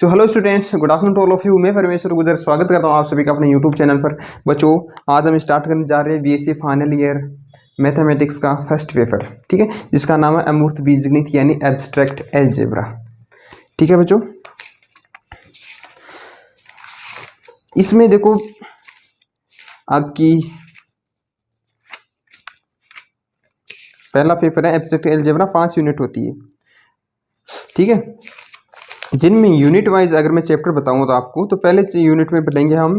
So hello students, good afternoon to all of you. मैं परमेश्वर गुजर स्वागत करता हूँ आप सभी का अपने यूट्यूब चैनल पर। बच्चों, आज हम स्टार्ट करने जा रहे हैं बीएससी फाइनल ईयर मैथमेटिक्स का फर्स्ट पेपर, ठीक है, जिसका नाम है अमूर्त बीजगणित यानी एब्स्ट्रैक्ट अलजेब्रा। ठीक है बच्चों, इसमें देखो आपकी पहला पेपर है एब्स्ट्रैक्ट अलजेब्रा, 5 यूनिट होती है, ठीक है, जिनमें यूनिट वाइज अगर मैं चैप्टर बताऊं तो आपको, तो पहले यूनिट में पढ़ेंगे हम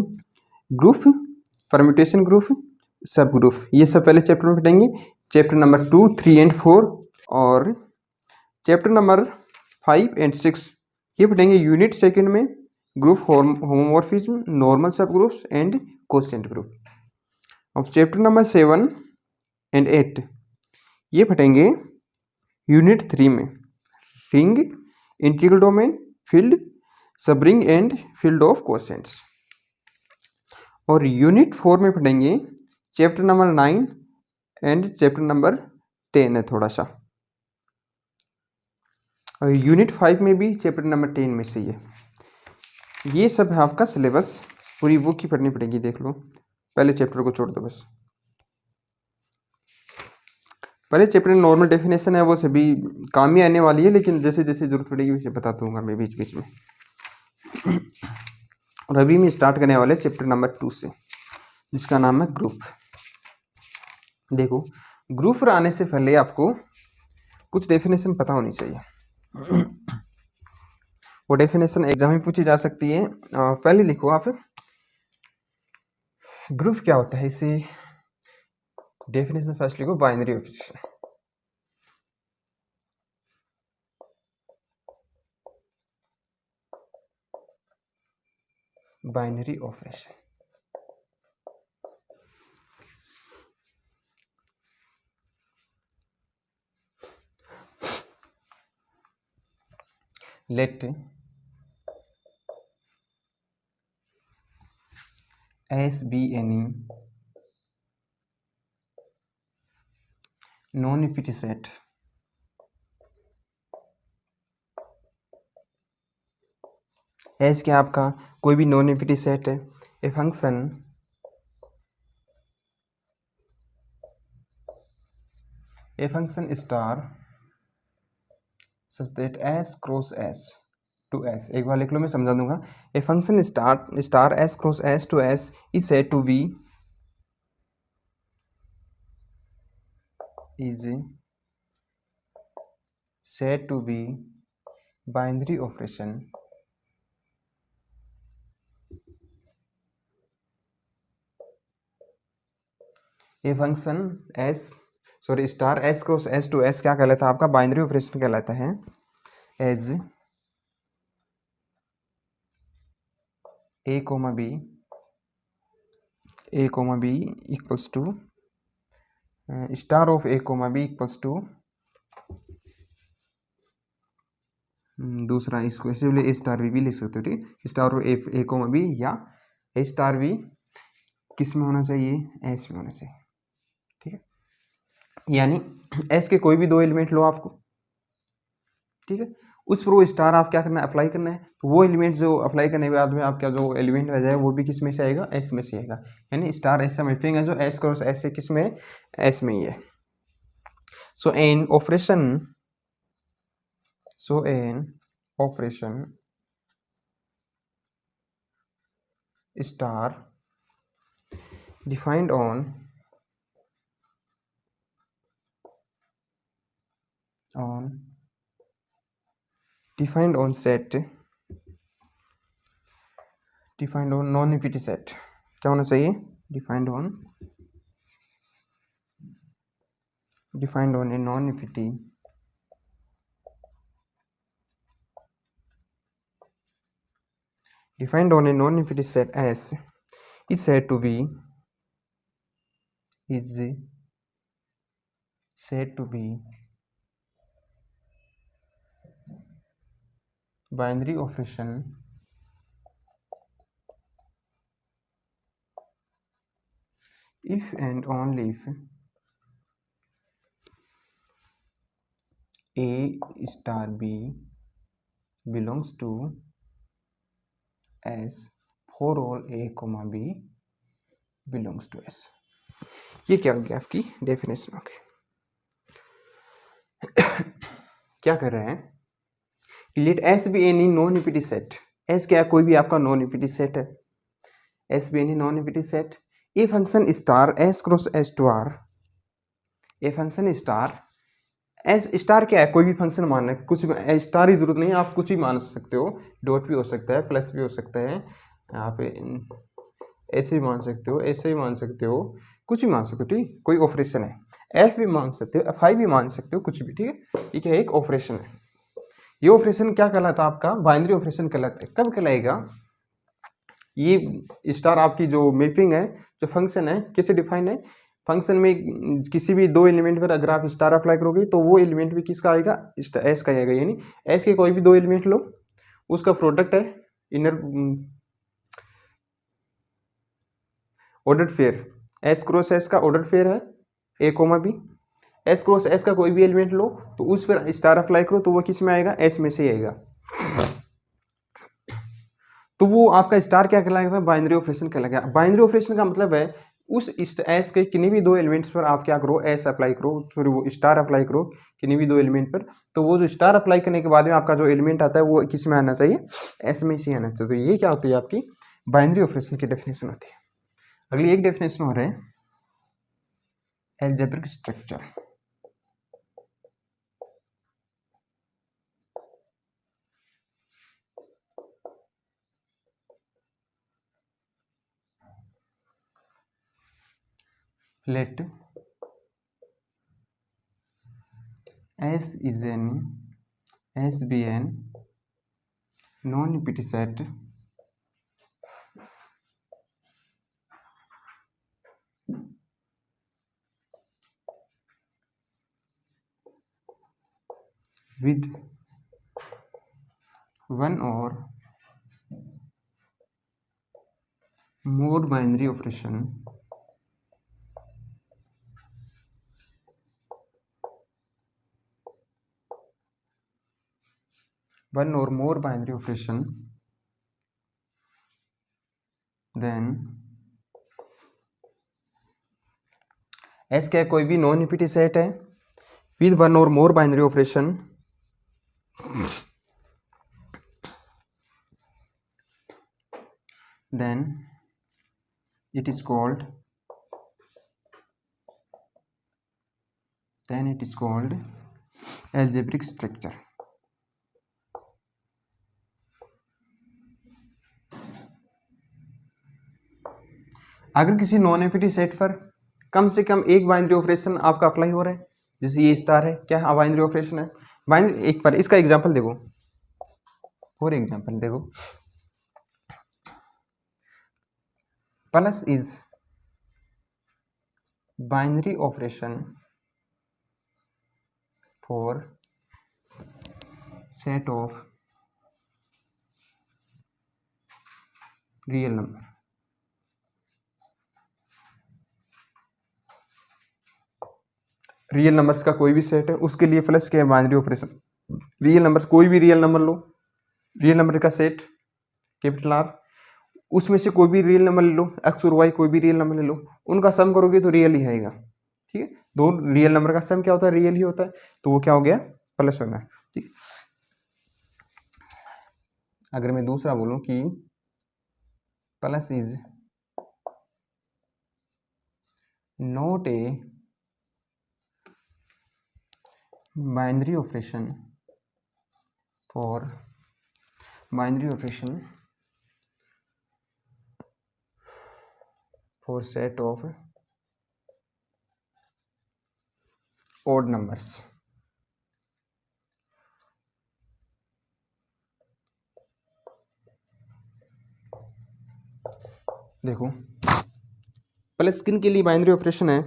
ग्रुप, परम्यूटेशन ग्रुप, सब ग्रुप, ये सब पहले चैप्टर में पढ़ेंगे। चैप्टर नंबर 2, 3 एंड 4 और चैप्टर नंबर 5 एंड 6 ये पढ़ेंगे यूनिट सेकंड में ग्रुप होमोमॉर्फिज्म, नॉर्मल सब ग्रुप्स एंड कोशेंट ग्रुप। अब चैप्टर नंबर 7 एंड 8 ये पढ़ेंगे यूनिट 3 में रिंग, इंटीग्रल डोमेन, फील्ड, सब रिंग एंड फील्ड ऑफ कोशेंट्स। और यूनिट 4 में पढ़ेंगे chapter number 9 and chapter number 10 है थोड़ा सा, और यूनिट 5 में भी चैप्टर नंबर 10 में से है। ये सब है आपका सिलेबस, पूरी बुक ही पढ़नी पड़ेगी, देख लो, पहले चैप्टर को छोड़ दो बस। पहले चैप्टर में नॉर्मल डेफिनेशन है, वो सभी काम ही आने वाली है, लेकिन जैसे जैसे जरूरत पड़ेगी उसे बताता हूँ मैं बीच बीच में। और अभी मैं स्टार्ट करने वाले चैप्टर नंबर 2 से, जिसका नाम है ग्रुप। देखो, ग्रुप पर आने से पहले आपको कुछ डेफिनेशन पता होनी चाहिए। वो डेफिनेशन एग्जाम में पूछी जा सकती है। पहले लिखो आप, ग्रुप क्या होता है, इसे डेफिनेशन फर्स्ट लिखो, binary operation. Binary operation let S be any non-empty set S क्या आपका कोई भी नॉन एम्प्टी सेट है, a function star such that S cross S to S, एक बार लिख लो, मैं समझा दूंगा। A function star S cross S to S is said to be binary operation ये function star S cross S to S क्या कहलाता है आपका, बाइनरी ऑपरेशन कहलाता है, as A comma B equals to star of A comma B equals to दूसरा, इसको ऐसे ए स्टार वी भी लिख सकते हो, ठीक, star of A comma B, या ए स्टार वी किस में होना चाहिए, एस में होना चाहिए, ठीक है, यानी एस के कोई भी दो एलिमेंट लो आपको, ठीक है, उस पर वो स्टार आप क्या करना है, अप्लाई करना है, तो वो एलिमेंट जो अप्लाई करने के बाद में आपका जो एलिमेंट आ जाए वो भी किस में से आएगा, एस में से आएगा, यानी स्टार एस से मैपिंग है जो एस क्रॉस एस से किस में, एस में ही है। So an operation star defined on set, defined on non-empty set, क्या होना चाहिए, defined on a non-empty set S is said to be binary operation if and only if A star B belongs to S for all A comma B belongs to S. ये क्या हो गया आपकी definition हो गई। क्या कर रहे हैं, let S be any non empty set. S क्या है, कोई भी आपका नॉन इम्पिटी सेट है, S be any non empty set. A function star S cross S to R, A function star S star क्या है, कोई भी फंक्शन मानना है, कुछ भी स्टार की जरूरत नहीं है, आप कुछ भी मान सकते हो, डॉट भी हो सकता है, प्लस भी हो सकता है, यहाँ पे ऐसे भी मान सकते हो, ऐसे भी मान सकते हो, कुछ भी मान सकते हो, ठीक, कोई ऑपरेशन है, एफ भी मान सकते हो, एफ आई भी मान सकते हो, कुछ भी, ठीक है, ये क्या है, एक ऑपरेशन है। ये ऑपरेशन क्या कहलाता है आपका, बाइनरी ऑपरेशन कहलाता है। कब कहलाएगा, ये स्टार आपकी जो मैपिंग है, जो फंक्शन है, कैसे डिफाइन है, फंक्शन में किसी भी दो एलिमेंट पर अगर आप स्टार अप्लाई करोगे तो वो एलिमेंट भी किसका आएगा, एस का आएगा, यानी एस के कोई भी दो एलिमेंट लो, उसका प्रोडक्ट है inner ordered pair, S cross S का ऑर्डर्ड फेयर है a comma b, S cross S का कोई भी एलिमेंट लो तो उस पर स्टार अप्लाई करो तो वो किस में आएगा, एस में से आएगा, तो वो आपका स्टार क्या कहलाएगा, बाइनरी ऑपरेशन कहलाएगा। बाइनरी ऑपरेशन का मतलब है उस एस के किन्हीं भी दो एलिमेंट्स पर आप क्या करो, एस अप्लाई करो, सॉरी वो स्टार अप्लाई करो किन्हीं भी दो एलिमेंट पर, तो वो जो स्टार अप्लाई करने के बाद में आपका जो एलिमेंट आता है वो किस में आना चाहिए, एस में ही आना चाहिए। तो ये क्या होती है आपकी बाइनरी ऑपरेशन की डेफिनेशन होती है। अगली एक डेफिनेशन हो रहा है algebraic structure. Let S is an SBN non-empty set with one or more binary operation then S क्या है, कोई भी नॉन इम्पिटी सेट है with one or more binary operation then it is called algebraic structure। अगर किसी non empty set पर कम से कम एक बाइनरी ऑपरेशन आपका अप्लाई हो रहा है, जैसे ये स्टार है, क्या बाइनरी ऑपरेशन है, बाइनरी एक पर, इसका एग्जांपल देखो, फॉर एग्जांपल देखो, plus is binary operation for set of real number. Real numbers का कोई भी सेट है उसके लिए प्लस क्या है, बाइनरी ऑपरेशन। रियल नंबर्स, कोई भी रियल नंबर लो, रियल नंबर का सेट कैपिटल आर, उसमें से कोई भी रियल नंबर ले लो, एक्स और वाई कोई भी रियल नंबर ले लो, उनका सम करोगे तो रियल ही आएगा, ठीक है, दो रियल नंबर का सम क्या होता है, रियल ही होता है, तो वो क्या हो गया, प्लस होना है, ठीक। अगर मैं दूसरा बोलूं कि plus is not a binary operation for set of odd numbers। देखो प्लस किन के लिए बाइनरी ऑपरेशन है,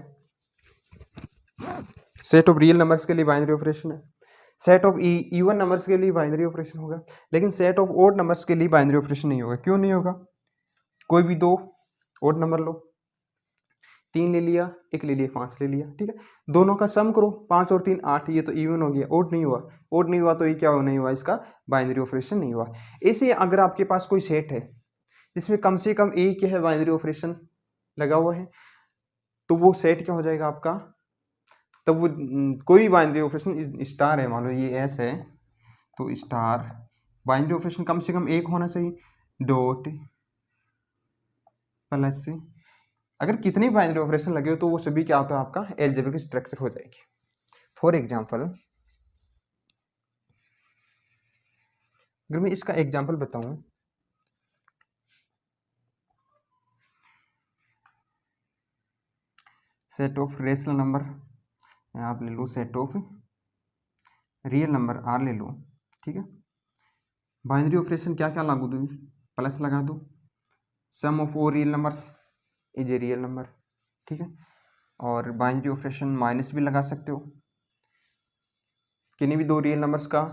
सेट ऑफ रियल नंबर्स के लिए बाइनरी ऑपरेशन है, सेट ऑफ इवन नंबर्स के लिए बाइनरी ऑपरेशन होगा, लेकिन सेट ऑफ ओड नंबर्स के लिए बाइनरी ऑपरेशन नहीं होगा। क्यों नहीं होगा, कोई भी दो ओड नंबर लो, 3 ले लिया, 1 ले लिया, 5 ले लिया, ठीक है, दोनों का सम करो, 5 और 3 8, ये तो इवन हो गया, ओड नहीं हुआ, ओड नहीं हुआ तो ये क्या नहीं हुआ, इसका बाइनरी ऑपरेशन नहीं हुआ। ऐसे अगर आपके पास कोई सेट है, जिसमें कम से कम एक क्या है बाइनरी ऑपरेशन लगा हुआ है, तो वो सेट क्या हो जाएगा आपका, तब वो कोई भी बाइनरी ऑपरेशन स्टार है, मान लो ये एस है तो स्टार बाइनरी ऑपरेशन कम से कम एक होना चाहिए, डॉट प्लस से अगर कितने बाइनरी ऑपरेशन लगे हो तो वो सभी क्या होता है आपका अलजेब्रिक स्ट्रक्चर हो जाएगी। फॉर एग्जांपल अगर मैं इसका एग्जांपल बताऊं, सेट ऑफ रेशनल नंबर, आप ले लो set of real number R ले लो, ठीक है। बाइनरी ऑपरेशन क्या क्या लागू दूँ, प्लस लगा दो, sum of o real numbers is a real number, ठीक है। और बाइनरी ऑपरेशन माइनस भी लगा सकते हो, किन्हीं भी दो रियल नंबर्स का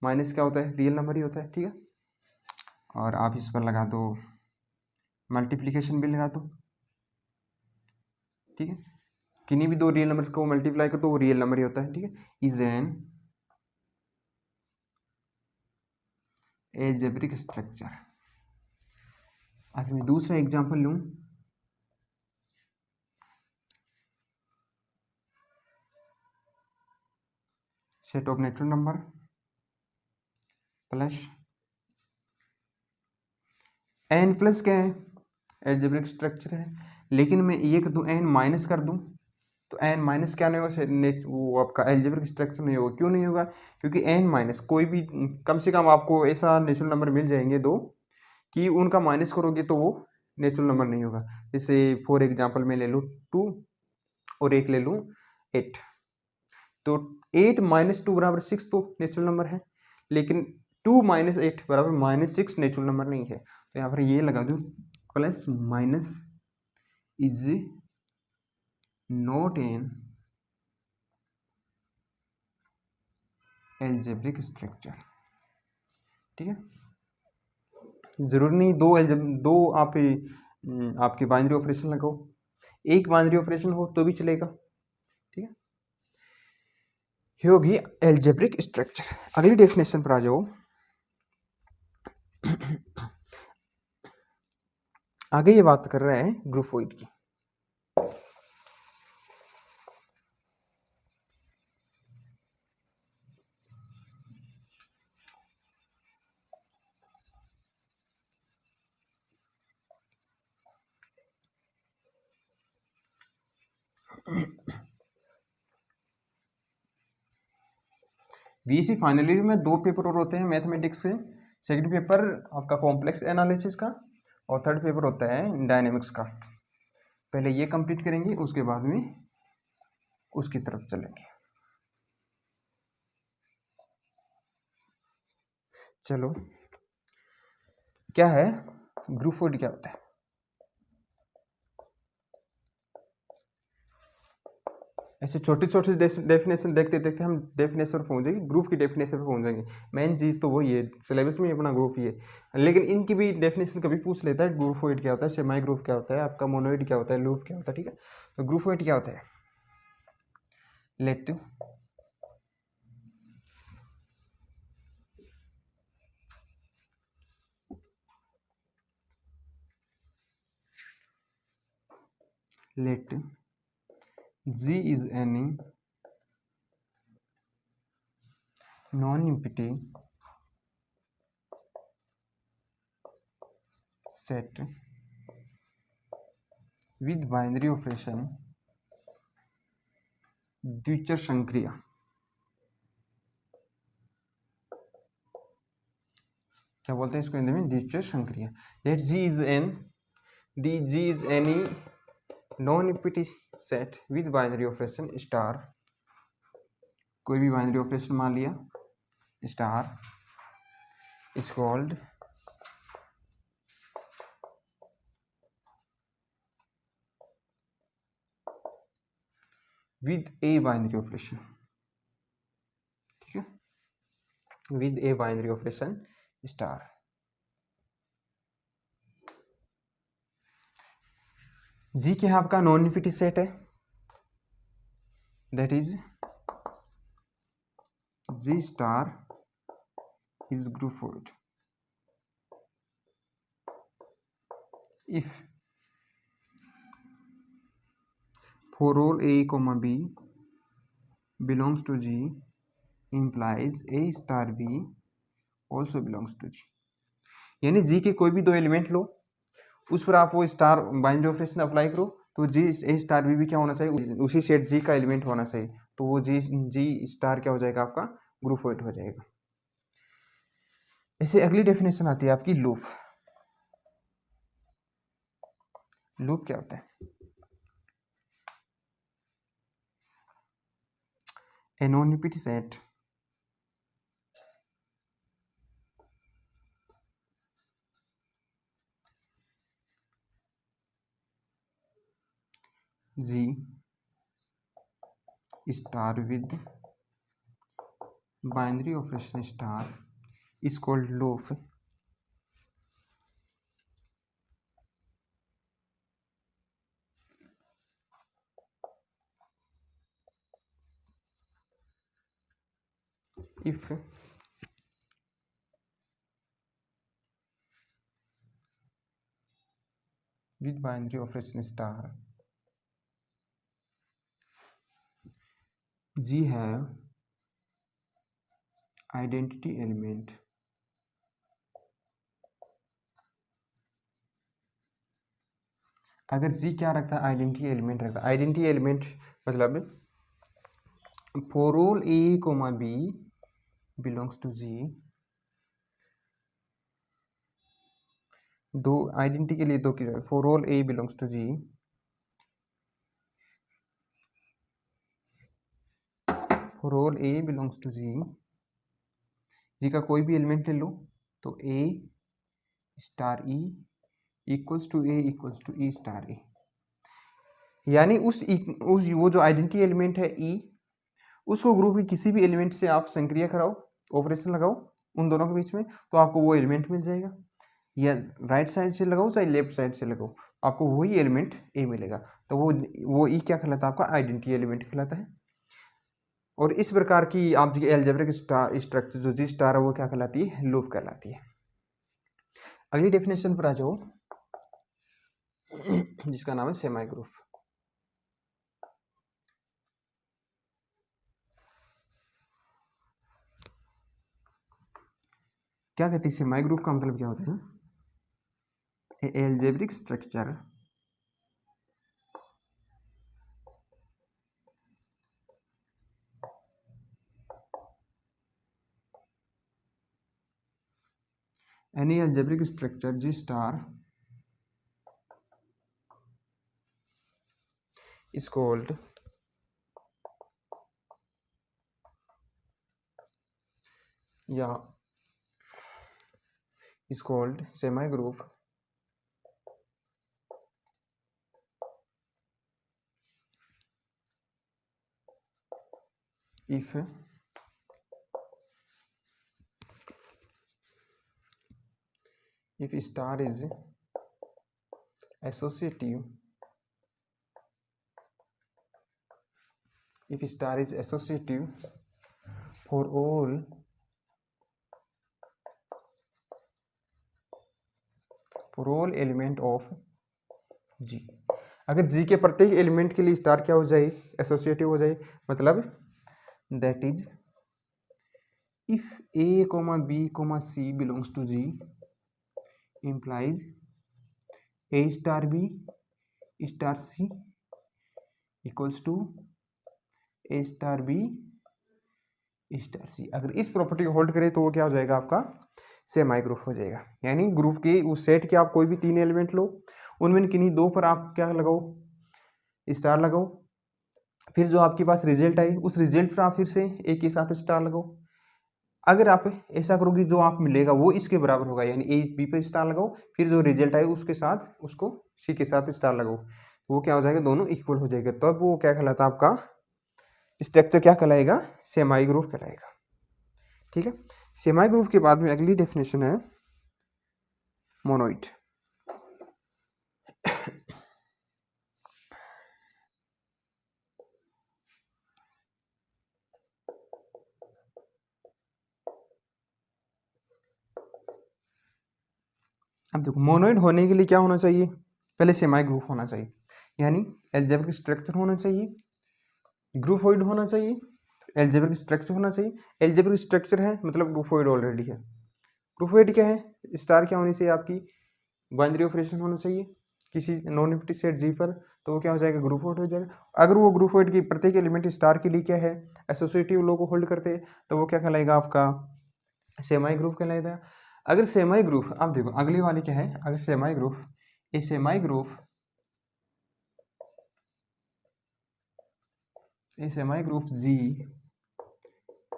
माइनस क्या होता है, रियल नंबर ही होता है, ठीक है। और आप इस पर लगा दो मल्टीप्लिकेशन भी लगा दो, ठीक है। किन्हीं भी दो रियल नंबर्स को मल्टीप्लाई करो तो वो रियल नंबर ही होता है, ठीक है। Is an algebraic structure. अगर मैं दूसरा एग्जांपल लूं, set of natural number plus N plus क्या है, अलजेब्रिक स्ट्रक्चर है, लेकिन मैं ये कर दूं एन माइनस कर दूं तो एन माइनस क्या नहीं होगा, वो आपका अलजेब्रिक स्ट्रक्चर नहीं होगा। क्यों नहीं होगा, क्योंकि एन माइनस कोई भी कम से कम आपको ऐसा नेचुरल नंबर मिल जाएंगे दो कि उनका माइनस करोगे तो वो नेचुरल नंबर नहीं होगा। जैसे फॉर एग्जांपल मैं ले लूँ 2 और एक ले लूँ 8, तो 8 माइनस 2 बराबर 6 तो नेचुरल नंबर है, लेकिन 2 माइनस 8 बराबर -6 नेचुरल नंबर नहीं है। तो यहाँ पर ये लगा दूँ plus minus is not an algebraic structure, ठीक है। जरूरी नहीं दो आप आपके बाइनरी ऑपरेशन लगाओ, एक बाइनरी ऑपरेशन हो तो भी चलेगा, ठीक है। ये होगी अलजेब्रिक स्ट्रक्चर। अगली डेफिनेशन पर आ जाओ। आगे ये बात कर रहे हैं ग्रुपोइड की। बीएससी फाइनल ईयर में 2 पेपर और होते हैं मैथमेटिक्स से, सेकंड पेपर आपका कॉम्प्लेक्स एनालिसिस का और थर्ड पेपर होता है डायनेमिक्स का। पहले ये कंप्लीट करेंगे, उसके बाद में उसकी तरफ चलेंगे। चलो, क्या है ग्रुपोइड, क्या होता है। ऐसे छोटे छोटे डेफिनेशन देखते देखते हम डेफिनेशन पर पहुंच जाएंगे, ग्रुप की डेफिनेशन पर पहुंच जाएंगे। मेन चीज़ तो वही है, सिलेबस में अपना ग्रुप ही है, लेकिन इनकी भी डेफिनेशन कभी पूछ लेता है। ग्रुपोइड क्या होता है, सेमी ग्रुप क्या होता है, आपका मोनोइड क्या होता है, लूप क्या होता है, ठीक है। तो ग्रुपोइड क्या होता है, let let G is any non-empty set with binary operation द्विचर संक्रिया। क्या बोलते हैं इसको हिंदी में, द्विचर संक्रिया। Let G is n, the G is any non-empty set with binary operation star, कोई भी बाइनरी ऑपरेशन मान लिया star, is called with a binary operation, ठीक है, with a binary operation star. G क्या है आपका नॉन इन्फिनिटी सेट है, that is G star is groupoid. If for all a comma b belongs to G implies a star b also belongs to G। यानी जी के कोई भी दो element लो, उस पर आप वो स्टार बाइनरी ऑपरेशन अप्लाई करो, तो जी ए स्टार बी भी क्या होना चाहिए, उसी सेट जी का एलिमेंट होना चाहिए, तो वो जी जी स्टार क्या हो जाएगा आपका, ग्रुपोइड हो जाएगा। ऐसे अगली डेफिनेशन आती है आपकी लूप। लूप क्या होता है? A non repeat set G star with binary operation star is called loop if with binary operation star G have identity element अगर जी क्या रखता है, आइडेंटिटी एलिमेंट रखता है। आइडेंटिटी एलिमेंट मतलब for all A comma B belongs to G, दो identity के लिए दो की for all a belongs to G, for all a belongs to G, G का कोई भी एलिमेंट ले लो, तो a star e equals to a equals to e star a. यानी उस वो जो आइडेंटिटी एलिमेंट है ई, उसको ग्रुप के किसी भी एलिमेंट से आप संक्रिया कराओ, ऑपरेशन लगाओ उन दोनों के बीच में, तो आपको वो एलिमेंट मिल जाएगा। या राइट साइड से लगाओ चाहे लेफ्ट साइड से लगाओ, आपको वही एलिमेंट ए मिलेगा। तो वो ई क्या कहलाता है, आपका आइडेंटिटी एलिमेंट कहलाता है। और इस प्रकार की आपकी एल्जेब्रिक स्ट्रक्चर जो जी स्टार है वो क्या कहलाती है, लूप कहलाती है। अगली डेफिनेशन पर आ जाओ जिसका नाम है सेमी ग्रुप। क्या कहती है सेमी ग्रुप का मतलब क्या होता है, algebraic structure any algebraic structure G star is called semi group if star is associative for all element of G। अगर G के प्रत्येक एलिमेंट के लिए स्टार क्या हो जाए, एसोसिएटिव हो जाए, मतलब that is if A, B, C belongs to G implies A star B star C equals to A star B star C. अगर इस प्रॉपर्टी को होल्ड करें तो वो क्या हो जाएगा, आपका सेमी ग्रुप हो जाएगा। यानी ग्रुप के उस सेट के आप कोई भी तीन एलिमेंट लो, उनमें किन्हीं दो पर आप क्या लगाओ, स्टार लगाओ, फिर जो आपके पास रिजल्ट आई उस रिजल्ट पर आप फिर से एक के साथ स्टार लगाओ। अगर आप ऐसा करोगे जो आप मिलेगा वो इसके बराबर होगा, यानी ए बी पे स्टार लगाओ, फिर जो रिजल्ट आए उसके साथ उसको सी के साथ स्टार लगाओ, तो वो क्या हो जाएगा, दोनों इक्वल हो जाएगा। तब वो क्या कहलाता है, आपका स्ट्रक्चर क्या कहलाएगा, सेमी ग्रुप कहलाएगा। ठीक है। सेमी ग्रुप के बाद में अगली डेफिनेशन है मोनोइड। अब देखो मोनोइड होने के लिए क्या होना चाहिए, पहले सेमी ग्रुप होना चाहिए, यानी एल्जेब्रिक स्ट्रक्चर होना चाहिए, ग्रुपोइड होना चाहिए, एल्जेब्रिक स्ट्रक्चर होना चाहिए। एल्जेब्रिक स्ट्रक्चर है मतलब ग्रुपोइड ऑलरेडी है। ग्रुपोइड क्या है, स्टार क्या होनी चाहिए आपकी, बाइनरी ऑपरेशन होना चाहिए किसी नॉन एम्प्टी सेट जी पर, तो वो क्या हो जाएगा, ग्रुपोइड हो जाएगा। अगर वो ग्रुपोइड की प्रत्येक एलिमेंट स्टार के लिए क्या है, एसोसिएटिव लो को होल्ड करते हैं, तो वो क्या कहलाएगा आपका, सेमी ग्रुप कहलाएगा। अगर सेमी ग्रुप, आप देखो अगली वाली क्या है, अगर semi group, A semi group, A semi group G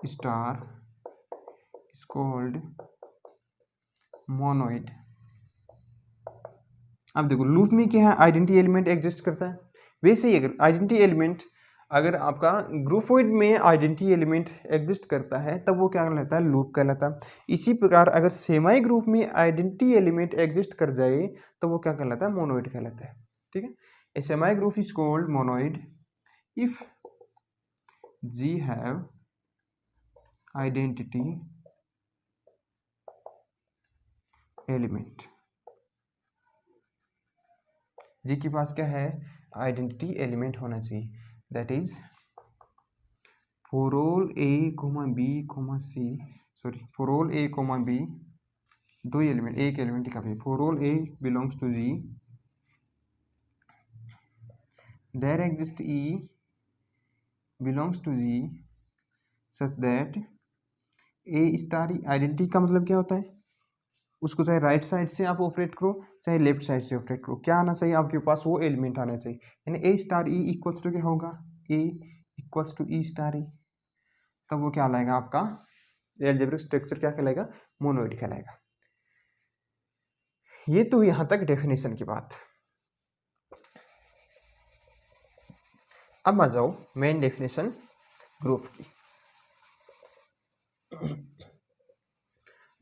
star is called monoid. अब देखो लूप में क्या है, आइडेंटिटी एलिमेंट एग्जिस्ट करता है। वैसे ही अगर आइडेंटिटी एलिमेंट, अगर आपका ग्रुपोइड में आइडेंटिटी एलिमेंट एग्जिस्ट करता है तब वो क्या कहलाता है, लूप कहलाता है। इसी प्रकार अगर सेमी ग्रुप में आइडेंटिटी एलिमेंट एग्जिस्ट कर जाए तो वो क्या कहलाता है, मोनोइड कहलाता है। ठीक है, a semi group is called monoid if G have identity element, G के पास क्या है, आइडेंटिटी एलिमेंट होना चाहिए। That is for all A comma b comma c, sorry for all A comma b, दो एलिमेंट, एक एलिमेंट का भी, for all a belongs to G there exist e belongs to G such that a star, identity का मतलब क्या होता है, उसको चाहे राइट साइड से आप ऑपरेट करो चाहे लेफ्ट साइड से ऑपरेट करो, क्या आना चाहिए आपके पास, वो एलिमेंट आना चाहिए। यानी ए स्टार ई इक्वल्स टू क्या होगा, ए इक्वल्स टू ई स्टार ई, तब वो क्या लाएगा आपका अलजेब्रिक स्ट्रक्चर, क्या कहलाएगा, मोनोइड कहलाएगा। ये तो यहां तक डेफिनेशन की बात। अब आ जाओ मेन डेफिनेशन ग्रुप की।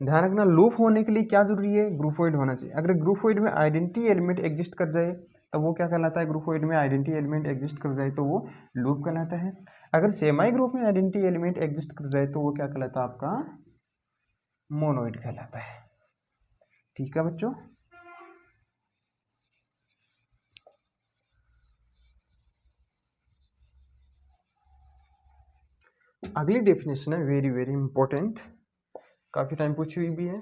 ध्यान रखना लूप होने के लिए क्या जरूरी है, ग्रुपोइड होना चाहिए। अगर ग्रुपोइड में आइडेंटिटी एलिमेंट एग्जिस्ट कर जाए तो वो क्या कहलाता है, ग्रुपोइड में आइडेंटिटी एलिमेंट एग्जिस्ट कर जाए तो वो लूप कहलाता है। अगर सेमी ग्रुप में आइडेंटिटी एलिमेंट एग्जिस्ट कर जाए तो वो क्या कहलाता है, आपका मोनोइड कहलाता है। ठीक है बच्चों, अगली डेफिनेशन है वेरी वेरी इंपॉर्टेंट, काफी टाइम पूछी हुई भी है।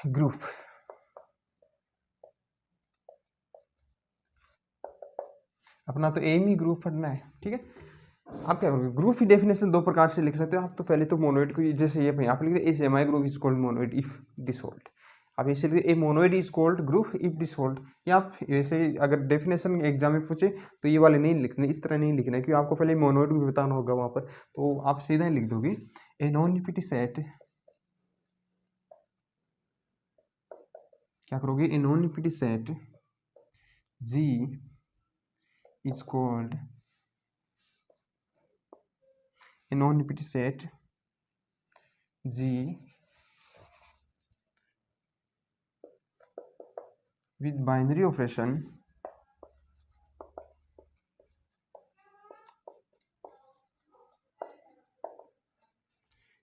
ग्रुप, अपना तो एम ही ग्रुप पढ़ना है। ठीक है, आप क्या करोगे, ग्रुप की डेफिनेशन दो प्रकार से लिख सकते हो आप। तो पहले तो मोनोइड को जैसे ये भाई आप लिखते हैं, a semi group is called monoid if this hold. आप ऐसे लिखते a monoid is called group if this hold. या आप ऐसे अगर डेफिनेशन एग्जाम में पूछे तो ये वाले नहीं लिखने, इस तरह नहीं लिखना है, क्योंकि आपको पहले मोनोइड भी बताना होगा वहाँ पर, तो आप सीधा ही लिख दोगे ए नॉन यूनिटी सेट, क्या करोगे, a non unity set G is called a non unity set G with binary operation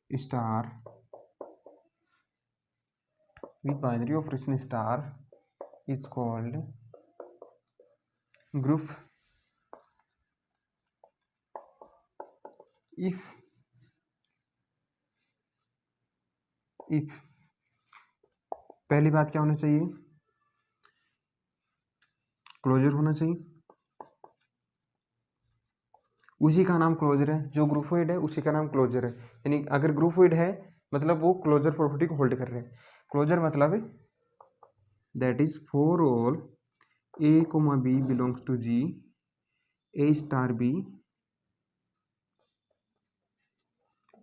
star with binary operation star is called group if पहली बात क्या होना चाहिए, क्लोजर होना चाहिए, उसी का नाम क्लोजर है, जो ग्रुपोइड है उसी का नाम क्लोजर है। यानी अगर ग्रुपोइड है मतलब वो क्लोजर प्रॉपर्टी को होल्ड कर रहे हैं। क्लोजर मतलब that is for all A comma B belongs to G, a star b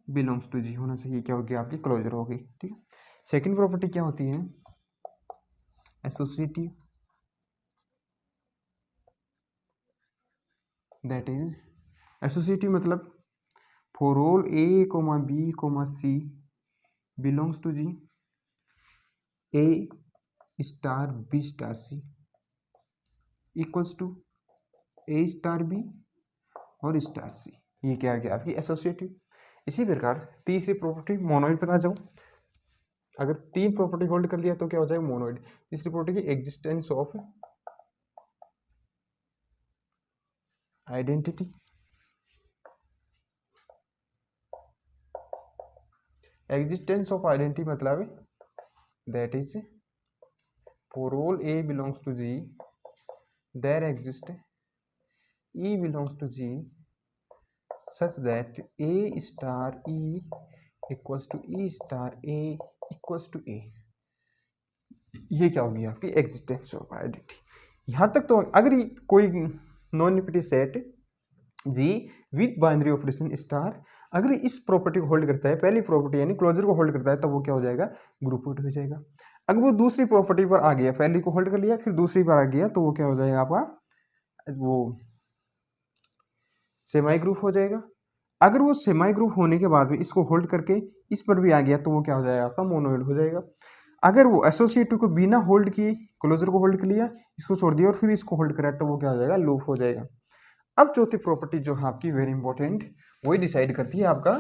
belongs to G होना चाहिए, क्या होगी आपकी क्लोजर होगी। ठीक है, सेकंड प्रॉपर्टी क्या होती है, एसोसिएटिव, दैट इज एसोसिएटिव मतलब for all A comma b comma c belongs to G, a star b star c equals to a star b और स्टार सी, ये क्या आ गया आपकी एसोसिएटिव। इसी प्रकार तीसरी प्रॉपर्टी मोनोइड पर आ जाओ। अगर 3 प्रॉपर्टी होल्ड कर लिया तो क्या हो जाएगा मोनोइड। तीसरी प्रॉपर्टी की existence of identity, existence of identity मतलब that is for all a belongs to G there exist E belongs to G such that A star E equals to E star A equals to A। ये क्या होगी आपकी existence of identity. यहाँ तक तो अगर कोई non unity set G with binary operation star अगर इस प्रॉपर्टी को होल्ड करता है, पहली प्रॉपर्टी यानी क्लोजर को होल्ड करता है, तब वो क्या हो जाएगा ग्रुपड हो जाएगा। अगर वो दूसरी प्रॉपर्टी पर आ गया, पहली को होल्ड कर लिया फिर दूसरी पर आ गया, तो वो क्या हो जाएगा आपका वो सेमाई ग्रुप हो जाएगा। अगर वो सेमाई ग्रुप होने के बाद भी इसको होल्ड करके इस पर भी आ गया, तो वो क्या हो जाएगा आपका मोनोइड हो जाएगा। अगर वो एसोसिएटिव को बिना होल्ड किए क्लोजर को होल्ड कर लिया, इसको छोड़ दिया और फिर इसको होल्ड कराया, तो वो क्या हो जाएगा लूप हो जाएगा। अब चौथी प्रॉपर्टी जो है आपकी वेरी इंपॉर्टेंट, वही डिसाइड करती है आपका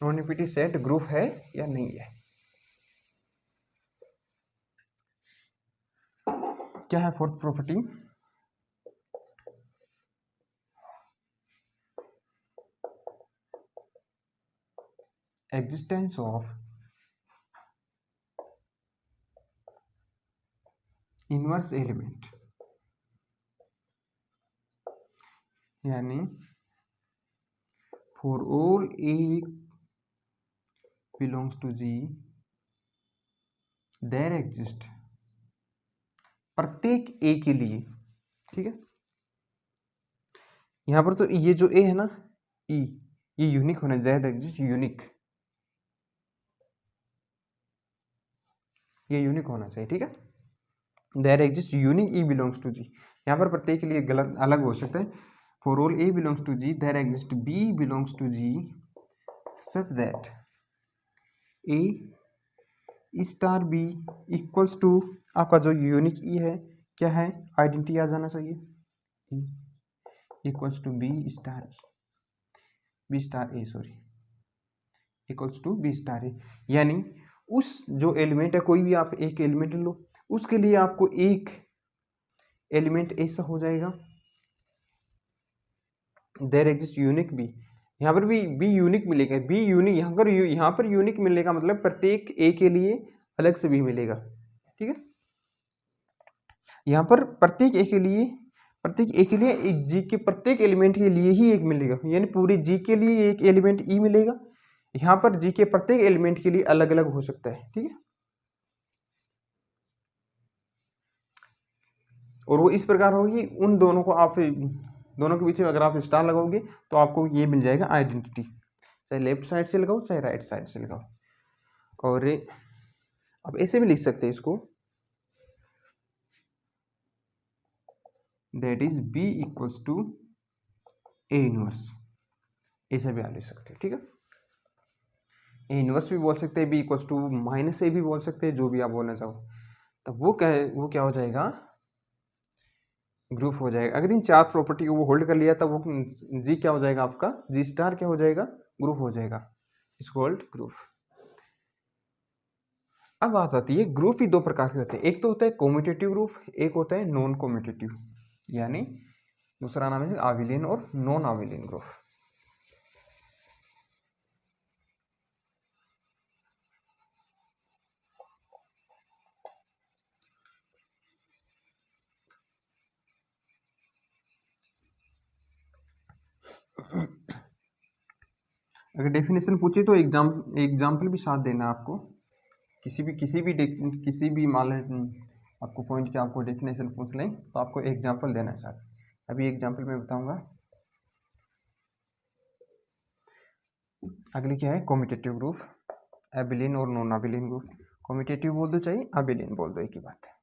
नॉन यूनिटी सेट ग्रुप है या नहीं है। क्या है fourth property, existence of inverse element, यानी for all a belongs to G there exist, प्रत्येक ए के लिए, ठीक है। यहां पर तो ये जो ए है ना ई, ये यूनिक होना चाहिए, देयर एग्जिस्ट यूनिक, ये यूनिक होना चाहिए, ठीक है। There exist unique e belongs to G, यहाँ पर प्रत्येक के लिए गलत अलग हो सकता है। For all a belongs to G there exist b belongs to G such that a star b equals to, आपका जो यूनिक ई है क्या है आइडेंटिटी आ जाना चाहिए, e equals to b star a sorry equals to b star a. यानी उस जो एलिमेंट है, कोई भी आप एक एलिमेंट लो, उसके लिए आपको एक एलिमेंट ऐसा हो जाएगा देयर एग्जिस्ट यूनिक बी, यहाँ पर भी बी यूनिक मिलेगा, बी यूनिक यहाँ पर यूनिक मिलेगा मतलब प्रत्येक ए के लिए अलग से बी मिलेगा, ठीक है। यहाँ पर प्रत्येक ए के लिए एक जी के प्रत्येक एलिमेंट के लिए ही एक मिलेगा, यानी पूरी जी के लिए एक एलिमेंट ई मिलेगा। यहाँ पर जी के प्रत्येक एलिमेंट के लिए अलग अलग हो सकता है, ठीक है। और वो इस प्रकार होगी, उन दोनों को आप दोनों के बीच में अगर आप स्टार लगाओगे तो आपको ये मिल जाएगा आइडेंटिटी, चाहे लेफ्ट साइड से लगाओ चाहे राइट साइड से लगाओ। और आप ऐसे भी लिख सकते हैं इसको, that is b equals to a inverse, ऐसे भी आप लिख सकते हैं, ठीक है। ए इनवर्स भी बोल सकते हैं, बी इक्वल्स टू माइनस ए भी बोल सकते हैं, जो भी आप बोलना चाहो। तब वो क्या हो जाएगा ग्रुप हो जाएगा। अगर इन चार प्रॉपर्टी को वो होल्ड कर लिया तब वो जी क्या हो जाएगा आपका, जी स्टार क्या हो जाएगा ग्रुप हो जाएगा, इस कॉल्ड ग्रुप। अब बात आती है ग्रुप ही दो प्रकार के होते हैं, एक तो होता है कॉम्यूटेटिव ग्रुप, एक होता है नॉन कॉम्यूटेटिव, यानी दूसरा नाम है आविलियन और नॉन आविलियन ग्रुप। अगर डेफिनेशन पूछे तो एग्जाम्पल भी साथ देना आपको, किसी भी मान लें आपको पॉइंट की आपको डेफिनेशन पूछ लें तो आपको एग्जाम्पल देना है साथ। अभी एग्जाम्पल में बताऊंगा। अगली क्या है कॉम्यूटेटिव ग्रुप, एबिलियन और नॉन एबिलियन ग्रुप। कॉम्यूटेटिव बोल दो चाहिए एबिलियन बोल दो, एक ही बात है।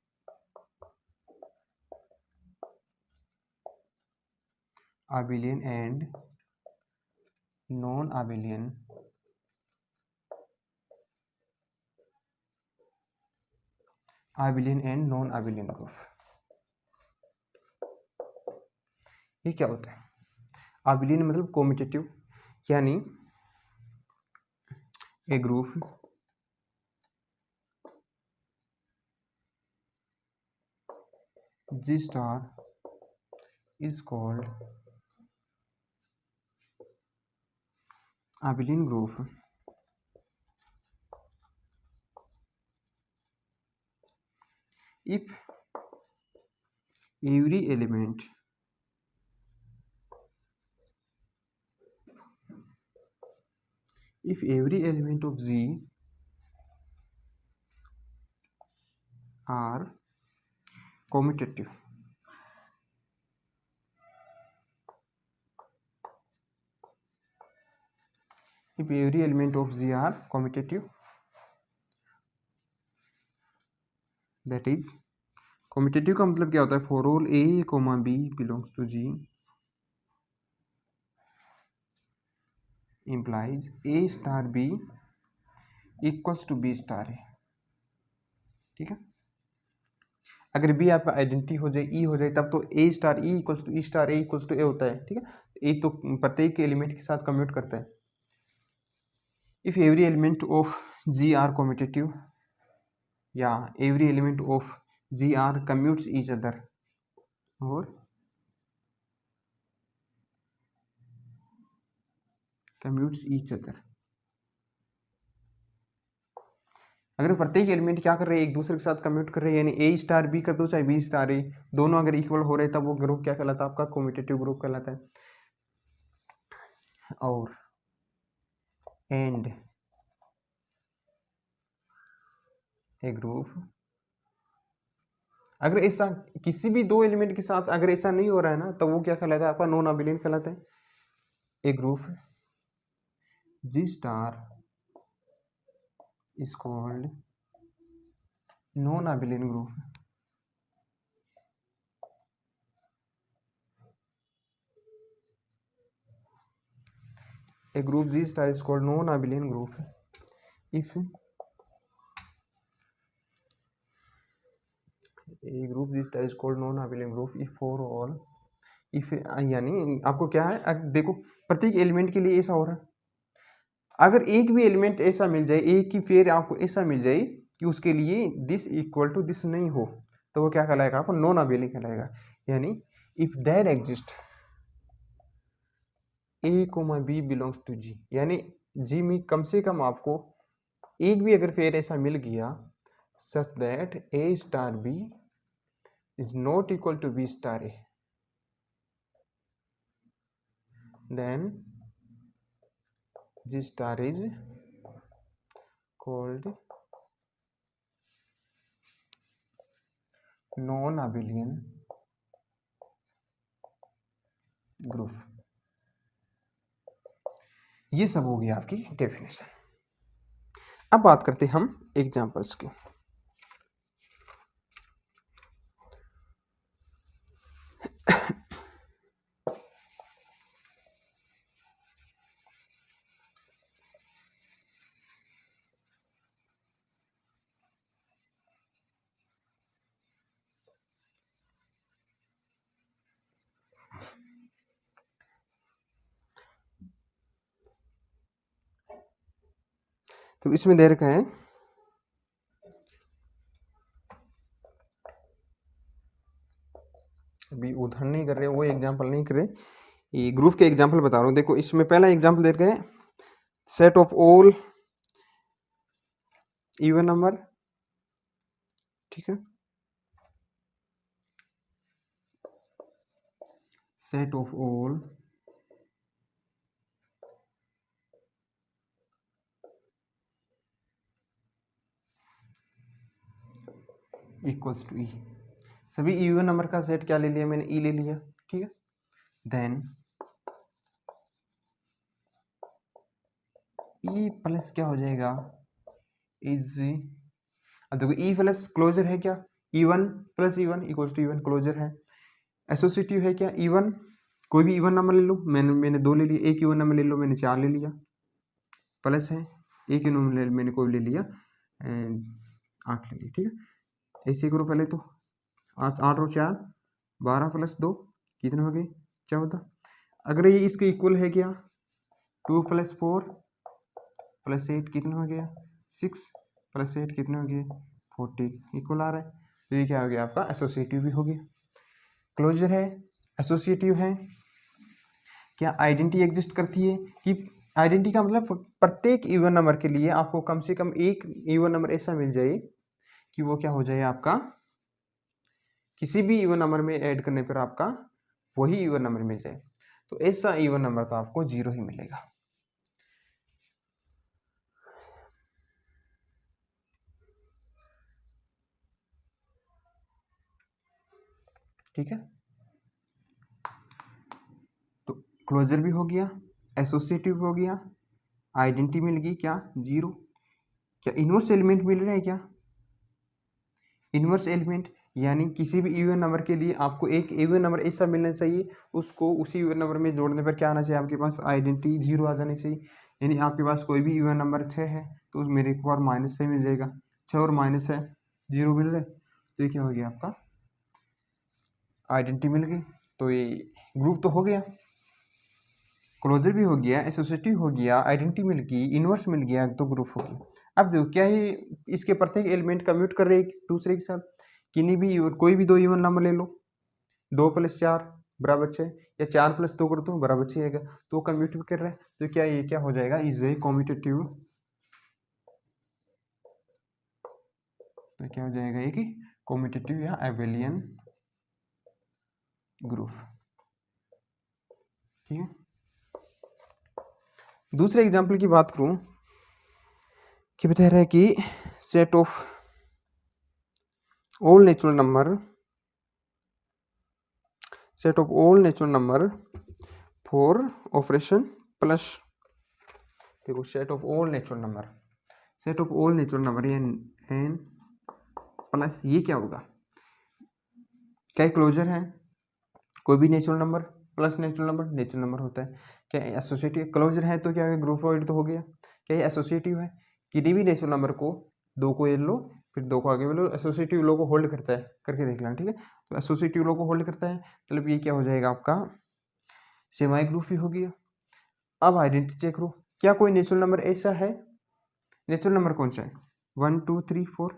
एबिलियन and non एबिलियन and non abelian group, ये क्या होता है। एबिलियन मतलब कॉम्यूटेटिव, यानी ए group G star is called abelian group if every element of Z are commutative. If every element of Z are commutative, that is commutative का मतलब क्या होता है? For all A, B belongs to G implies A star B equals to B star A. ठीक है, अगर B आपका identity हो जाए, ई हो जाए, तब तो a star e equals to e star a equals to a होता है. ठीक है, ए तो प्रत्येक एलिमेंट के साथ कम्यूट करता है. If every element of G are commutative या every element of G are commutes each other और कम्यूट्स ईच अदर. अगर प्रत्येक एलिमेंट क्या कर रहे हैं? एक दूसरे के साथ कम्यूट कर रहे हैं, यानी ए स्टार बी कर दो चाहे बी स्टार ए, दोनों अगर इक्वल हो रहे हैं तब वो ग्रुप क्या कहलाता है? आपका कम्यूटेटिव ग्रुप कहलाता है. और एंड ए ग्रुप, अगर ऐसा किसी भी दो एलिमेंट के साथ अगर ऐसा नहीं हो रहा है ना, तो वो क्या कहलाता है? आपका नॉन अबेलियन कहलाता है. A group G star is called non-abelian group. A group G star is called non-abelian group if a group G star is called non-abelian group if for all if यानी आपको क्या है? देखो प्रत्येक element के लिए ऐसा हो रहा है. अगर एक भी एलिमेंट ऐसा मिल जाए, एक की पेयर आपको ऐसा मिल जाए कि उसके लिए दिस इक्वल टू दिस नहीं हो, तो वो क्या कहलाएगा? आपको नॉन अबेलियन कहलाएगा. यानी if there exist a comma B belongs to G, यानी जी में कम से कम आपको एक भी अगर पेयर ऐसा मिल गया such that a star b is not equal to b star a, then G star is called non-abelian group. ये सब हो गया आपकी डेफिनेशन. अब बात करते हैं हम एग्जांपल्स की. तो इसमें दे रखा है अभी उदाहरण नहीं कर रहे, वो एग्जांपल नहीं कर रहे, ये ग्रुप के एग्जांपल बता रहा हूँ. देखो इसमें पहला एग्जांपल दे रखा है set of all even number. ठीक है, set of all equals to E. सभी इवन नंबर का सेट क्या ले लिया मैंने? ई ले लिया. ठीक है, देन ई प्लस क्या हो जाएगा? इज, अब देखो ई प्लस क्लोजर है क्या? E one plus e one equals to e one closure है. एसोसिएटिव है क्या? ई1 कोई भी इवन नंबर ले लो, मैंने दो ले लिया. एक इवन नंबर ले लो, मैंने चार ले लिया. प्लस है एक इवन नंबर मैंने कोई ले लिया 8 ले लिया. ठीक है, ऐसे करो पहले तो 8 और 4 12 प्लस 2 कितने हो गए? 14. अगर ये इसके इक्वल है क्या? 2 प्लस 4 प्लस 8 कितना हो गया? 6 प्लस 8 कितना हो गया? 14 इक्वल आ रहा है. तो ये क्या हो गया? आपका एसोसिएटिव भी हो गया. क्लोजर है, एसोसिएटिव है, क्या आइडेंटिटी एग्जिस्ट करती है कि आइडेंटिटी का मतलब प्रत्येक इवन नंबर के लिए आपको कम से कम एक इवन नंबर ऐसा मिल जाए कि वो क्या हो जाए आपका, किसी भी इवन नंबर में ऐड करने पर आपका वही इवन नंबर मिल जाए। तो ऐसा इवन नंबर तो आपको 0 ही मिलेगा। ठीक है, तो क्लोजर भी हो गया, एसोसिएटिव हो गया, आइडेंटिटी मिल गई क्या 0। क्या इनवर्स एलिमेंट मिल रहा है क्या, इनवर्स एलिमेंट यानी किसी भी इवन नंबर के लिए आपको एक इवन नंबर ऐसा मिलना चाहिए, उसको उसी इवन नंबर में जोड़ने पर क्या आना चाहिए आपके पास, आइडेंटिटी 0 आ जानी चाहिए। यानी आपके पास कोई भी इवन नंबर 6 है तो मेरे को और माइनस 6 मिल जाएगा, 6 और माइनस है 0 मिल रहा है, तो ये क्या हो गया आपका आइडेंटिटी मिल गई। तो ये ग्रुप तो हो गया, क्लोजर भी हो गया, एसोसिएटिव हो गया, आइडेंटिटी मिल गई, इनवर्स मिल गया, तो ग्रुप हो गया। अब देखो क्या ये इसके प्रत्येक एलिमेंट कम्यूट कर रहे हैं दूसरे के साथ, किन्हीं भी कोई भी दो इवन नंबर ले लो, 2 + 4 बराबर 6 या 4 + 2 कर दो बराबर 6 आएगा, तो कम्यूट कर रहा है, तो क्या ये क्या हो जाएगा, इज ए कॉम्यूटेटिव, तो क्या हो जाएगा ये कि कॉम्यूटेटिव या एबेलियन ग्रुप। ठीक है, दूसरे एग्जाम्पल की बात करूं कि बता रहा है कि set of all natural number, set of all natural number for operation plus, देखो set of all natural number, set of all natural number N plus ये क्या होगा, क्या क्लोजर है, कोई भी natural number plus natural number होता है, क्या एसोसिएटिव क्लोजर है तो क्या है ग्रुपोइड तो हो गया, क्या ये एसोसिएटिव है, किसी भी नेचुरल नंबर को 2 को ये लो फिर 2 को आगे बोलो, एसोसिएटिव लो को होल्ड करता है, करके देख लेना। ठीक है, तो एसोसिएटिव लो को होल्ड करता है, मतलब ये क्या हो जाएगा आपका सेमी ग्रुप ही हो गया। अब आइडेंटिटी चेक करो, क्या कोई नेचुरल नंबर ऐसा है, नेचुरल नंबर कौन सा है 1 2 3 4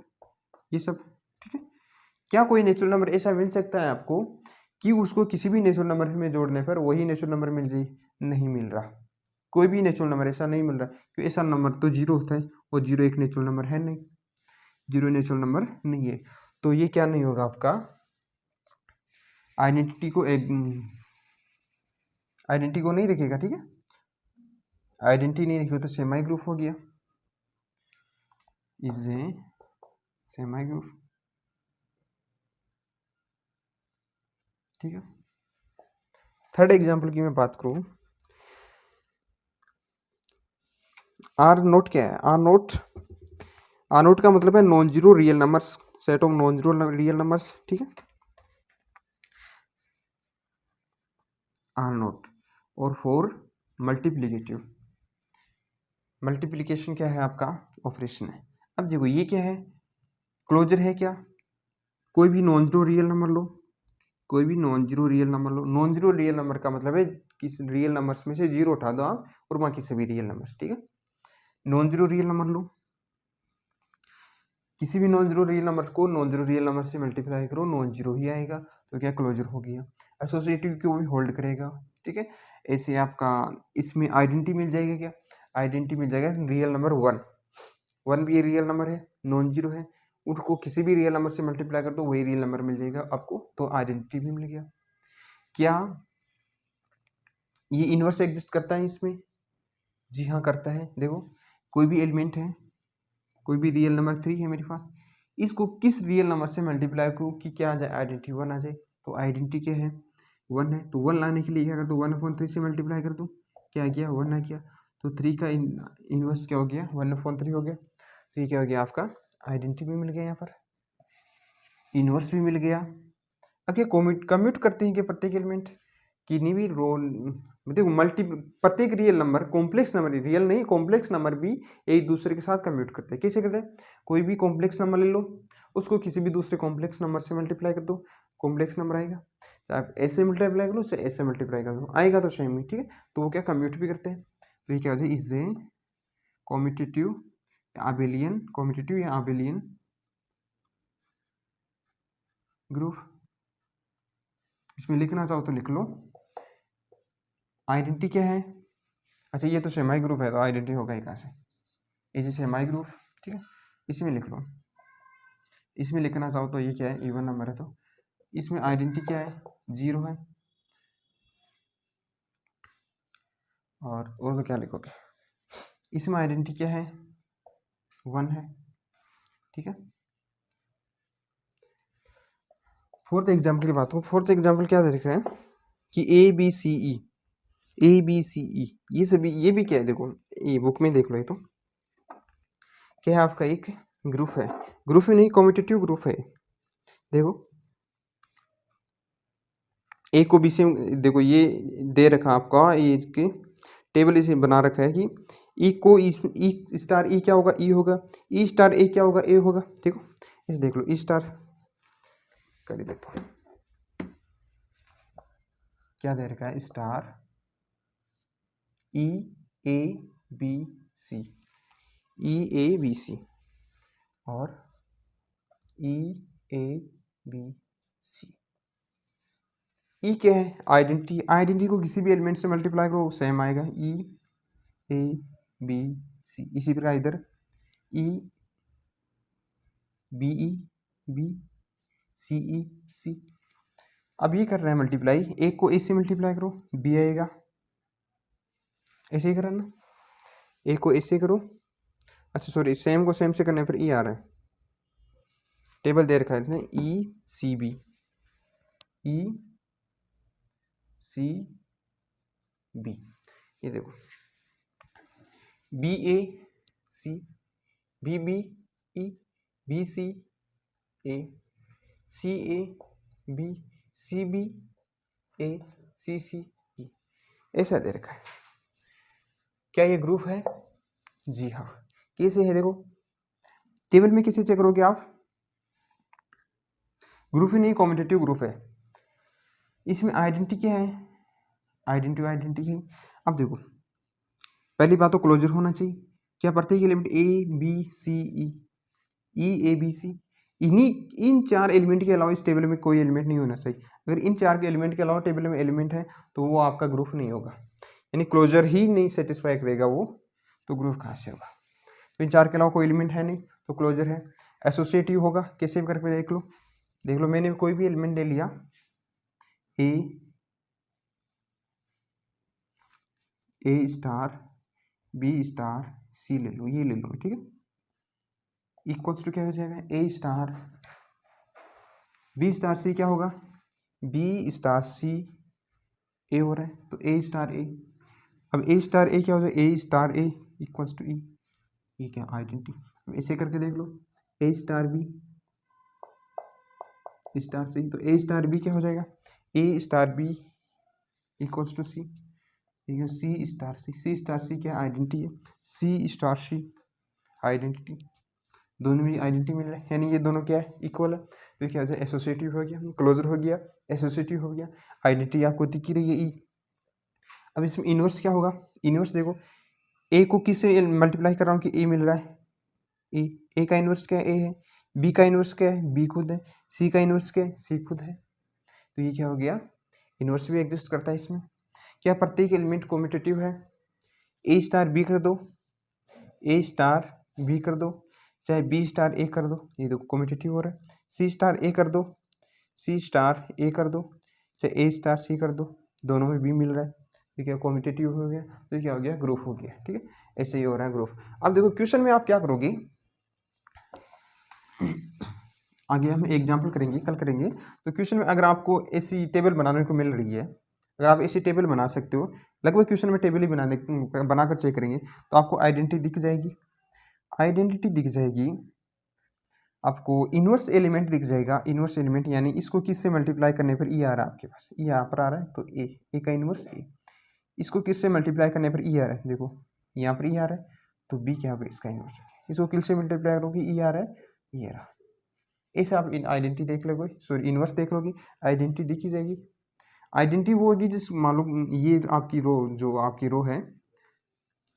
ये सब। ठीक है, क्या कोई नेचुरल नंबर ऐसा मिल सकता है आपको कि उसको किसी भी नेचुरल नंबर में जोड़ने पर वही नेचुरल नंबर मिल रही, नहीं मिल रहा, कोई भी नेचुरल नंबर ऐसा नहीं मिल रहा, क्योंकि ऐसा नंबर तो 0 होता है और 0 एक नेचुरल नंबर है नहीं, 0 नेचुरल नंबर नहीं है, तो ये क्या नहीं होगा आपका आइडेंटिटी को आइडेंटिटी को नहीं रखेगा। ठीक है, आइडेंटिटी नहीं रखी तो सेमी ग्रुप हो गया, इज ए सेमी ग्रुप। ठीक है, थर्ड एग्जांपल की मैं बात करूं, आर नोट क्या है, आर नोट का मतलब है non zero real numbers, set of non zero real numbers. ठीक है, आर नोट और फॉर मल्टीप्लिकेटिव, मल्टीप्लिकेशन क्या है आपका ऑपरेशन है। अब देखो ये क्या है, क्लोजर है क्या, कोई भी नॉन जीरो रियल नंबर लो, कोई भी नॉन जीरो रियल नंबर लो, नॉन जीरो रियल नंबर का मतलब है किस रियल नंबर्स में से 0 उठा दो आप और बाकी सभी रियल नंबर्स। ठीक है, नॉन जीरो रियल नंबर लो, किसी भी नॉन जीरो रियल नंबर को नॉन जीरो रियल नंबर से मल्टीप्लाई करो नॉन जीरो ही आएगा, तो क्या क्लोजर हो गया, एसोसिएटिव को भी होल्ड करेगा। ठीक है, ऐसे आपका इसमें आइडेंटिटी मिल जाएगा, क्या आइडेंटिटी मिल जाएगा, रियल नंबर 1 भी रियल नंबर है, नॉन जीरो है, उसको किसी भी रियल नंबर से मल्टीप्लाई कर दो वही रियल नंबर मिल जाएगा आपको, तो आइडेंटिटी भी मिल गया। क्या ये इनवर्स एग्जिस्ट करता है इसमें, जी हाँ करता है। देखो कोई भी एलिमेंट है, कोई भी रियल नंबर 3 है मेरे पास, इसको किस रियल नंबर से मल्टीप्लाई करूँ कि क्या आ जाए आइडेंटिटी 1 आ जाए, तो आइडेंटिटी क्या है 1 है, तो 1 लाने के लिए क्या कर दो 1/3 से मल्टीप्लाई कर दो, क्या किया 1 आ गया, तो 3 का इनवर्स क्या हो गया 1/3 हो गया, तो ये क्या हो गया आपका आइडेंटिटी भी मिल गया, यहाँ पर इनवर्स भी मिल गया। अब क्या कम्यूट करते हैं कि प्रत्येक एलिमेंट किन्हीं भी रोल, देखो प्रत्येक real number complex number, real नहीं कॉम्प्लेक्स नंबर भी एक दूसरे के साथ कम्यूट करते हैं। कैसे करते हैं, कोई भी कॉम्प्लेक्स नंबर ले लो, उसको किसी भी दूसरे कॉम्प्लेक्स नंबर से मल्टीप्लाई कर दो, कॉम्प्लेक्स नंबर आएगा, आप ऐसे मल्टीप्लाई करो चाहे ऐसे मल्टीप्लाई कर दो आएगा तो सेम ही। ठीक है, तो वो क्या कम्यूट भी करते हैं, तो ये क्या हो जाए इज ए कॉम्यूटेटिव आबेलियन, कॉम्यूटेटिव या आबेलियन ग्रुप। इसमें लिखना चाहो तो लिख लो। आइडेंटिटी क्या है? अच्छा ये तो सेमी ग्रुप है तो आइडेंटिटी होगा ही कहाँ से, ये जैसे सेमी ग्रुप, ठीक है, इसमें लिख लो। इसमें लिखना चाहो तो ये क्या है, इवन नंबर है, तो इसमें आइडेंटिटी क्या है, 0 है। और तो क्या लिखोगे, इसमें आइडेंटिटी क्या है, 1 है, ठीक है। फोर्थ एग्जाम्पल की बात हो, फोर्थ एग्जाम्पल क्या दे रखा है कि ए बी सी ई, ये सभी, ये भी क्या है देखो, ये बुक में देख लो, ये तो क्या है आपका एक ग्रुप है, ग्रुप ही नहीं कॉम्पिटिटिव ग्रुप है। देखो ए को बी से, देखो ये दे रखा आपका, ये के टेबल इसे बना रखा है कि ई को ई स्टार ई क्या होगा, ई होगा, ई स्टार ए क्या होगा, ए होगा। देखो इसे देख लो, ई स्टार कर देता हूँ, क्या दे रखा है, star e a B c, e a B c और ई ए बी सी। ई क्या है, आइडेंटिटी, आइडेंटिटी को किसी भी एलिमेंट से मल्टीप्लाई करो सेम आएगा, ई ए बी सी। इसी प्रकार इधर E B E B c ई सी। अब ये कर रहे हैं मल्टीप्लाई, एक को ए से मल्टीप्लाई करो बी आएगा, ऐसे ही करना, एक को ए से करो, अच्छा सॉरी सेम को सेम से करना है, फिर ई आ रहा है, टेबल दे रखा है ई सी बी, ई सी बी, ये देखो B A C, B B E, B C A, C A B, C B A, C C E, ऐसा दे रखा है। क्या ये ग्रुप है? जी हाँ। कैसे है देखो, टेबल में किसे चेक करोगे आप, ग्रुप ही नहीं कॉम्पिटिटिव ग्रुप है। इसमें आइडेंटिटी क्या है, आइडेंटिटी है। अब देखो पहली बात तो क्लोजर होना चाहिए, क्या प्रत्येक element a B c e a B c, इन्हीं इन 4 एलिमेंट के अलावा इस टेबल में कोई एलिमेंट नहीं होना चाहिए। अगर इन 4 के एलिमेंट के अलावा टेबल में एलिमेंट है तो वो आपका ग्रुप नहीं होगा, यानी क्लोजर ही नहीं सेटिस्फाई करेगा वो, तो ग्रुप कहाँ से होगा। तो इन 4 के अलावा कोई एलिमेंट है नहीं तो क्लोजर है। एसोसिएटिव होगा, कैसे भी करके देख लो मैंने कोई भी एलिमेंट ले लिया, ए स्टार बी स्टार सी ले लो, ये ले लो, ठीक है, इक्वल्स टू क्या हो जाएगा, ए स्टार बी स्टार सी क्या होगा, बी स्टार सी ए हो रहा है तो ए स्टार ए। अब ए स्टार ए क्या हो जाएगा, ए स्टार ए इक्वल्स टू ई, ये क्या आइडेंटिटी। अब ऐसे करके देख लो, ए स्टार बी स्टार सी, तो ए स्टार बी क्या हो जाएगा, ए स्टार बी इक्वल्स टू सी, ठीक है, सी स्टार सी क्या आइडेंटिटी है, सी स्टार सी आइडेंटिटी, दोनों में आइडेंटिटी मिल रहा है, यानी ये दोनों क्या है, इक्वल है। तो क्या हो जाए, एसोसिएटिव हो गया, क्लोजर हो गया, एसोसिएटिव हो गया, आइडेंटिटी आपको दिख रही है ई। अब इसमें इनवर्स क्या होगा, इनवर्स देखो ए को किससे मल्टीप्लाई कर रहा हूँ कि ए मिल रहा है, ए का इनवर्स क्या है, ए है, बी का इनवर्स क्या है, बी खुद है, सी का इनवर्स क्या है, सी खुद है। तो ये क्या हो गया, इनवर्स भी एग्जिस्ट करता है इसमें। क्या प्रत्येक एलिमेंट कॉम्पिटिटिव है, ए स्टार बी कर दो, ए स्टार बी कर दो, चाहे बी स्टार ए कर दो, ये देखो कॉम्पिटिटिव हो रहा है, सी स्टार ए कर दो, सी स्टार ए कर दो, चाहे ए स्टार सी कर दो, दोनों में बी मिल रहा है, ठीक है, कॉम्पिटिटिव हो गया, तो क्या हो गया, ग्रुप हो गया, ठीक है, ऐसे ही हो रहा है ग्रुप। अब देखो क्वेश्चन में आप क्या करोगे, आगे हम एग्जाम्पल करेंगे, कल करेंगे। तो क्वेश्चन में अगर आपको ऐसी टेबल बनाने को मिल रही है, अगर आप ऐसी टेबल बना सकते हो, लगभग क्वेश्चन में टेबल ही बनाकर चेक करेंगे तो आपको आइडेंटिटी दिख जाएगी, आइडेंटिटी दिख जाएगी, आपको इनवर्स एलिमेंट दिख जाएगा, इनवर्स एलिमेंट यानी इसको किससे मल्टीप्लाई करने पर ई आ रहा है आपके पास, ई यहाँ पर आ रहा है तो ए का इनवर्स ए, इसको किससे मल्टीप्लाई करने पर ई आ रहा है, देखो यहाँ पर ई आ रहा है तो बी क्या होगा, इसका इनवर्स, इसको किससे मल्टीप्लाई करोगे, ई आ रहा है, ये रहा, ऐसे आप इन आइडेंटिटी देख लोगे, सॉरी इनवर्स देख लोगे, आइडेंटिटी दिखी जाएगी। आइडेंटिटी वो होगी जिस मालूम ये आपकी रो, जो आपकी रो है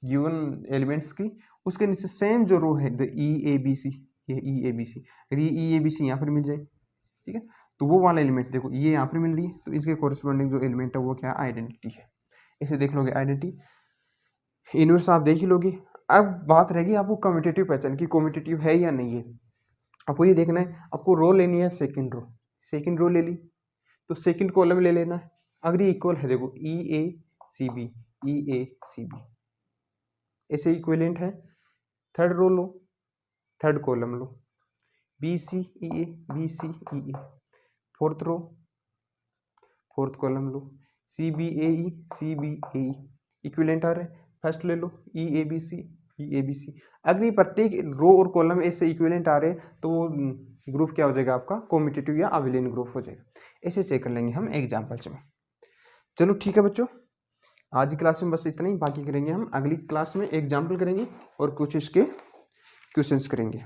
गिवन एलिमेंट्स की, उसके नीचे सेम जो रो है the E a B C, ये ई ए बी सी, अगर ये ई ए बी सी यहाँ पर मिल जाए, ठीक है, तो वो वाला एलिमेंट देखो ये यहाँ पर मिल रही है, तो इसके कोरिस्पॉन्डिंग जो एलिमेंट है वो क्या है, आइडेंटिटी है। इसे देख लोगे आइडेंटिटी, इनवर्स आप देख ही लोगे। अब बात रहेगी आपको कम्यूटेटिव पहचान की, कम्यूटेटिव है या नहीं है। आपको ये देखना है, आपको रो लेनी है सेकंड रो ले ली, तो सेकंड कॉलम ले लेना है। अगर ये इक्वल है देखो ई ए सी बी ऐसे इक्विवेलेंट है। थर्ड रो लो, थर्ड कॉलम लो, बी सी ई ए, फोर्थ रो फोर्थ कॉलम लो, सी बी ए ई इक्विवेलेंट आ रहे हैं। फर्स्ट ले लो ई ए बी सी। अगर ये प्रत्येक रो और कॉलम ऐसे इक्विवेलेंट आ रहे हैं तो वो ग्रुप क्या हो जाएगा आपका, कॉम्पिटिटिव या अबिलियन ग्रुप हो जाएगा। ऐसे चेक कर लेंगे हम एग्जाम्पल्स में। चलो ठीक है बच्चों, आज की क्लास में बस इतना ही, बाकी करेंगे हम अगली क्लास में एग्जाम्पल करेंगे और कुछ इसके क्वेश्चंस करेंगे।